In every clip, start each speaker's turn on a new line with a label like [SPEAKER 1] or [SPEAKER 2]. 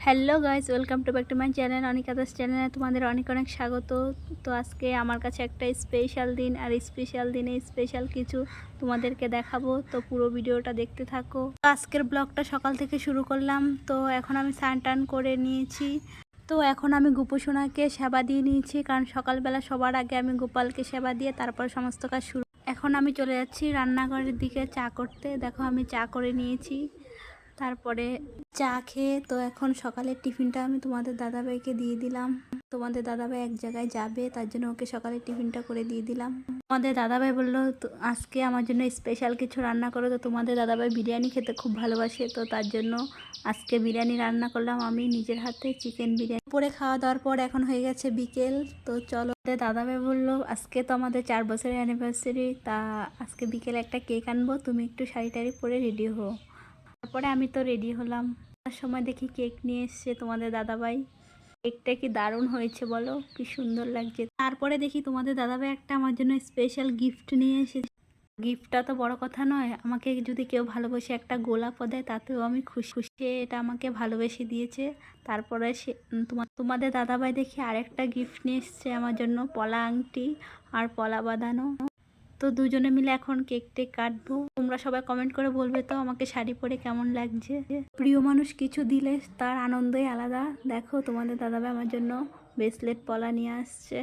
[SPEAKER 1] Hello guys, welcome to back to my channel Anika Das চ্যানেলে তোমাদের অনেক অনেক স্বাগত। তো আজকে আমার কাছে একটা স্পেশাল দিন, আর স্পেশাল দিনে স্পেশাল কিছু তোমাদেরকে দেখাবো। তো পুরো ভিডিওটা দেখতে থাকো। আজকের ব্লগটা সকাল থেকে শুরু করলাম। তো এখন আমি স্নান টান করে নিয়েছি। তো এখন আমি গোপুসোনাকে সেবা দিয়ে নিয়েছি, কারণ সকালবেলা সবার আগে আমি গোপালকে সেবা দিয়ে তারপর সমস্ত কাজ শুরু। এখন আমি চলে যাচ্ছি রান্নাঘরের দিকে চা করতে। দেখো আমি চা করে নিয়েছি, তারপরে চা খেয়ে তো এখন সকালের টিফিনটা আমি তোমাদের দাদাভাইকে দিয়ে দিলাম। তোমাদের দাদাভাই এক জায়গায় যাবে, তার জন্য ওকে সকালের টিফিনটা করে দিয়ে দিলাম। তোমাদের দাদাভাই বললো আজকে আমার জন্য স্পেশাল কিছু রান্না করো। তো তোমাদের দাদাভাই বিরিয়ানি খেতে খুব ভালোবাসে, তো তার জন্য আজকে বিরিয়ানি রান্না করলাম আমি নিজের হাতে, চিকেন বিরিয়ানি। পরে খাওয়া দাওয়ার পর এখন হয়ে গেছে বিকেল। তো চলো, দাদাভাই বললো আজকে তো আমাদের 4 বছরের অ্যানিভার্সারি, তা আজকে বিকেলে একটা কেক আনবো, তুমি একটু শাড়ি টাড়ি পরে রেডি হো। তারপরে আমি তো রেডি হলাম। তার সময় দেখি কেক নিয়ে এসছে তোমাদের দাদাভাই। কেকটা কি দারুণ হয়েছে বলো, কি সুন্দর লাগছে। তারপরে দেখি তোমাদের দাদাভাই একটা আমার জন্য স্পেশাল গিফট নিয়ে এসেছে। গিফটটা তো বড় কথা নয়, আমাকে যদি কেউ ভালোবেসে একটা গোলাপও দেয় তাতেও আমি খুশি খুশি। সে এটা আমাকে ভালোবেসে দিয়েছে। তারপরে সে তোমাদের দাদাভাই দেখি আরেকটা গিফট নিয়ে এসছে আমার জন্য, পলা আংটি আর পলা বাঁধানো। তো দুজনে মিলে এখন কেক টেক কাটবো। তোমরা সবাই কমেন্ট করে বলবে তো আমাকে শাড়ি পরে কেমন লাগছে। প্রিয় মানুষ কিছু দিলে তার আনন্দই আলাদা। দেখো তোমাদের দাদাভাই আমার জন্য ব্রেসলেট পলা নিয়ে আসছে,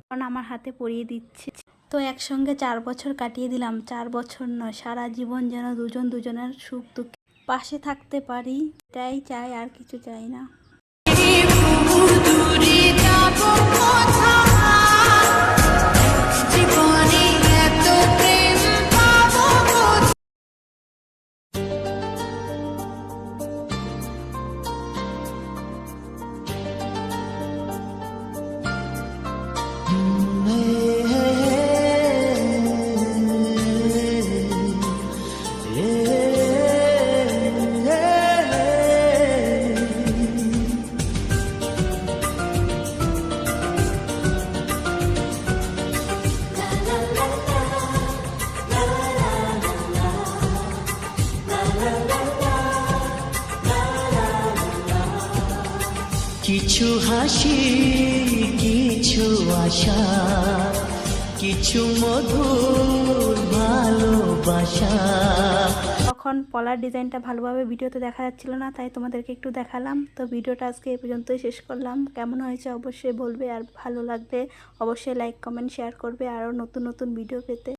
[SPEAKER 1] কারণ আমার হাতে পরিয়ে দিচ্ছে। তো একসঙ্গে 4 বছর কাটিয়ে দিলাম। 4 বছর নয়, সারা জীবন যেন দুজন দুজনের সুখ দুঃখে পাশে থাকতে পারি, এটাই চাই, আর কিছু চাই না।
[SPEAKER 2] কিছু হাসি, কিছু আশা, কিছু মধুর ভালোবাসা।
[SPEAKER 1] তখন পলার ডিজাইনটা ভালোভাবে ভিডিওতে দেখা যাচ্ছিল না, তাই তোমাদেরকে একটু দেখালাম। তো ভিডিওটা আজকে এই পর্যন্তই শেষ করলাম। কেমন হয়েছে অবশ্যই বলবে, আর ভালো লাগলে অবশ্যই লাইক কমেন্ট শেয়ার করবে আরও নতুন নতুন ভিডিও পেতে।